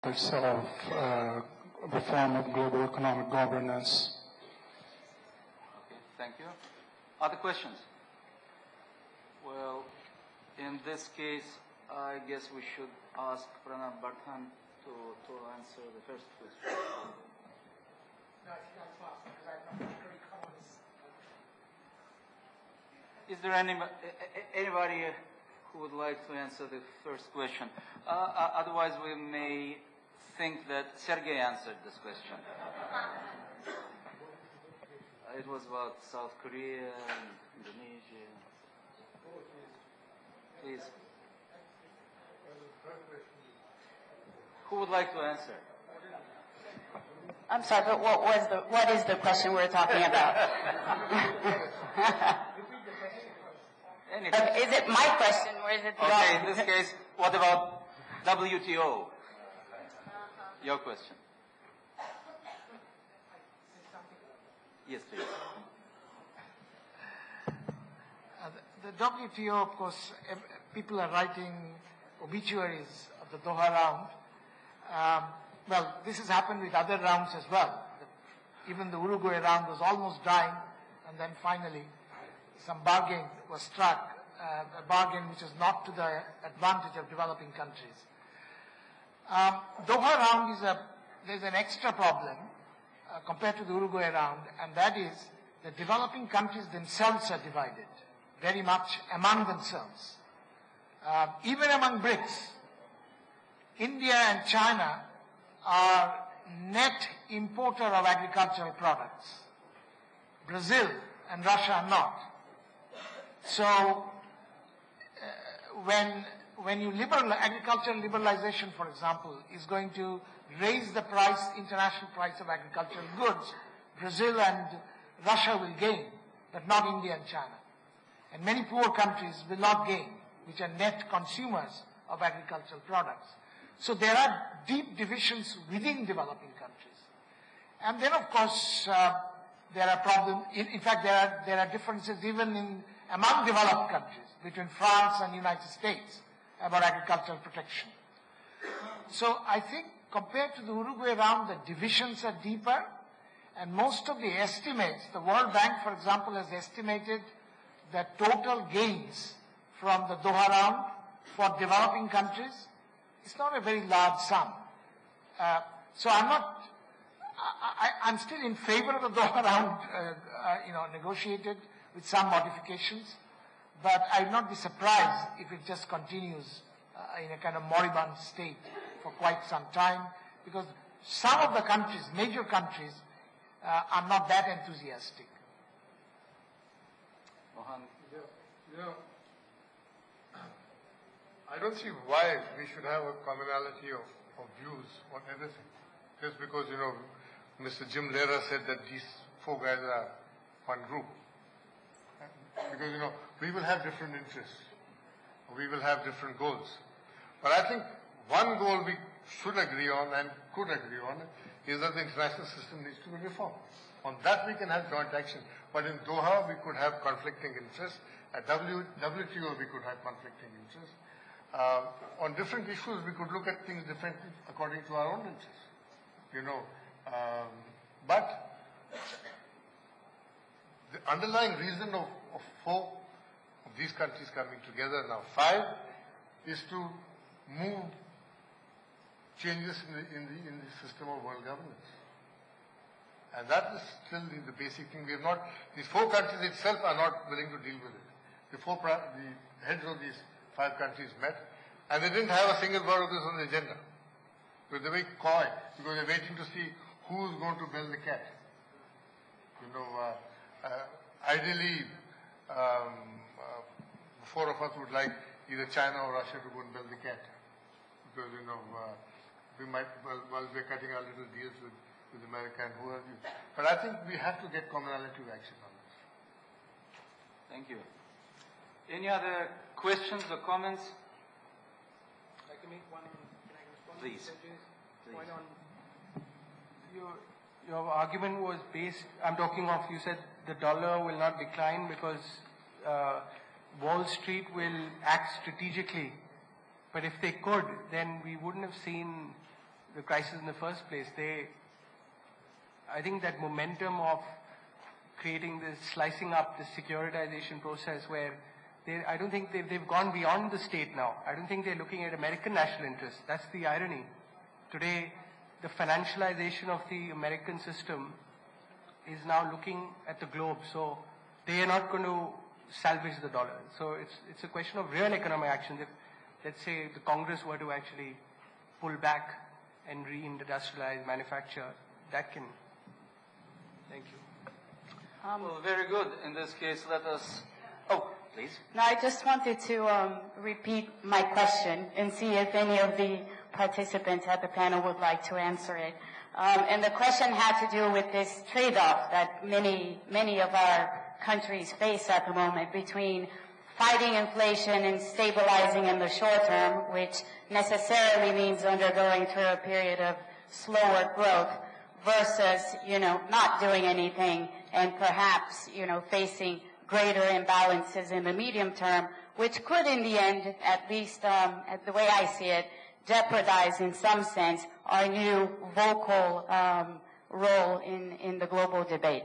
of reform of global economic governance. Okay, thank you. Other questions? Well, in this case, I guess we should ask Pranab Bardhan to answer the first question. No, I think that's fast because I'm not very comments. Is there anybody who would like to answer the first question? Otherwise, we may think that Sergey answered this question. It was about South Korea and Indonesia. Please. Who would like to answer? I'm sorry, but what is the question we're talking about? Is it my question or is it the Okay, in this case, what about WTO? Your question. Yes, please. The WTO, of course, people are writing obituaries of the Doha round. Well, this has happened with other rounds as well. Even the Uruguay round was almost dying, and then finally some bargain was struck, a bargain which is not to the advantage of developing countries. Doha round there's an extra problem compared to the Uruguay round, and that is the developing countries themselves are divided very much among themselves. Even among BRICS, India and China are net importer of agricultural products. Brazil and Russia are not. So when you agricultural liberalization, for example, is going to raise the price, international price of agricultural goods, Brazil and Russia will gain, but not India and China. And many poor countries will not gain, which are net consumers of agricultural products. So there are deep divisions within developing countries. And then, of course, there are problems. In fact, there are differences even among developed countries between France and the United States about agricultural protection. So I think compared to the Uruguay round, the divisions are deeper, and most of the estimates, the World Bank, for example, has estimated that total gains from the Doha round for developing countries, it's not a very large sum. So I'm still in favor of the Doha round, negotiated with some modifications, but I would not be surprised if it just continues in a kind of moribund state for quite some time, because some of the countries, major countries, are not that enthusiastic. Mohan. I don't see why we should have a commonality of views on everything. Just because, Mr. Jim Lehrer said that these four guys are one group. Because, we will have different interests. We will have different goals. But I think one goal we should agree on and could agree on is that the international system needs to be reformed. On that we can have joint action. But in Doha we could have conflicting interests. At WTO we could have conflicting interests. On different issues we could look at things differently according to our own interests. But the underlying reason of four of these countries coming together, now five, is to move changes in the system of world governance. And that is still the basic thing. These four countries itself are not willing to deal with it. The heads of these five countries met, and they didn't have a single word of this on the agenda. They were very coy, because they're waiting to see who's going to bell the cat. Ideally, four of us would like either China or Russia to go and bell the cat. Because, we might, while we're cutting our little deals with America and who have you. But I think we have to get commonality of action on this. Thank you. Any other questions or comments? I can make one. Can I respond? Please. Point on your argument was based. I'm talking of. You said the dollar will not decline because Wall Street will act strategically. But if they could, then we wouldn't have seen the crisis in the first place. I think that momentum of creating this slicing up, this securitization process where I don't think they've gone beyond the state now. I don't think they're looking at American national interests. That's the irony. Today, the financialization of the American system is now looking at the globe. So they are not going to salvage the dollar. So it's a question of real economic action. If, let's say, the Congress were to actually pull back and reindustrialize, manufacture, that can. Thank you. Well, very good. In this case, let us. Oh, please. No, I just wanted to repeat my question and see if any of the participants at the panel would like to answer it. And the question had to do with this trade-off that many of our countries face at the moment between fighting inflation and stabilizing in the short term, which necessarily means undergoing through a period of slower growth, versus, not doing anything and perhaps, facing greater imbalances in the medium term, which could in the end, at least at the way I see it, jeopardize in some sense our new vocal role in the global debate.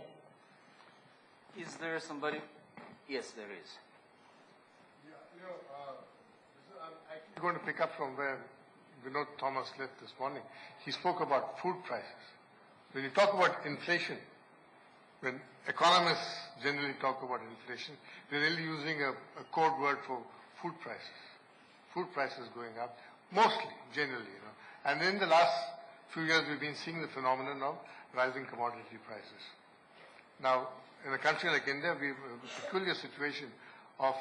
Is there somebody? Yes, there is. Yeah, I'm actually going to pick up from where Vinod Thomas left this morning. He spoke about food prices. When you talk about inflation, when economists generally talk about inflation, they're really using a code word for food prices. Food prices going up, mostly, generally, And in the last few years, we've been seeing the phenomenon of rising commodity prices. Now, in a country like India, we have a peculiar situation of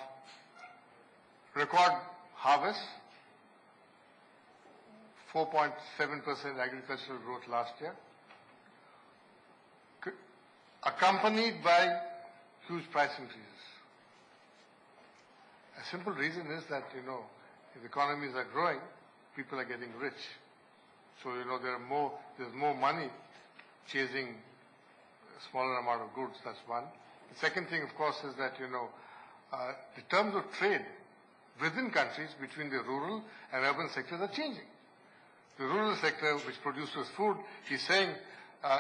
record harvest, 4.7% agricultural growth last year, accompanied by huge price increases. A simple reason is that, if economies are growing, people are getting rich. So, there's more money chasing a smaller amount of goods, that's one. The second thing, of course, is that, the terms of trade within countries between the rural and urban sectors are changing. The rural sector, which produces food, is saying,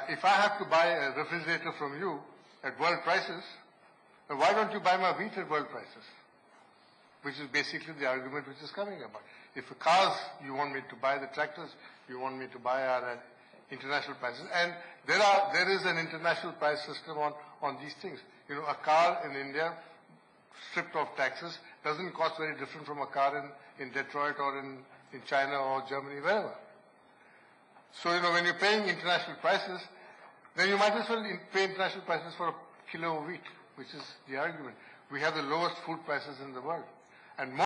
if I have to buy a refrigerator from you at world prices, then why don't you buy my wheat at world prices? Which is basically the argument which is coming about. If the cars you want me to buy, the tractors you want me to buy are at international prices. And there is an international price system on these things. A car in India, stripped of taxes, doesn't cost very different from a car in Detroit or in China or Germany, wherever. So, when you're paying international prices, then you might as well pay international prices for a kilo of wheat, which is the argument. We have the lowest food prices in the world. And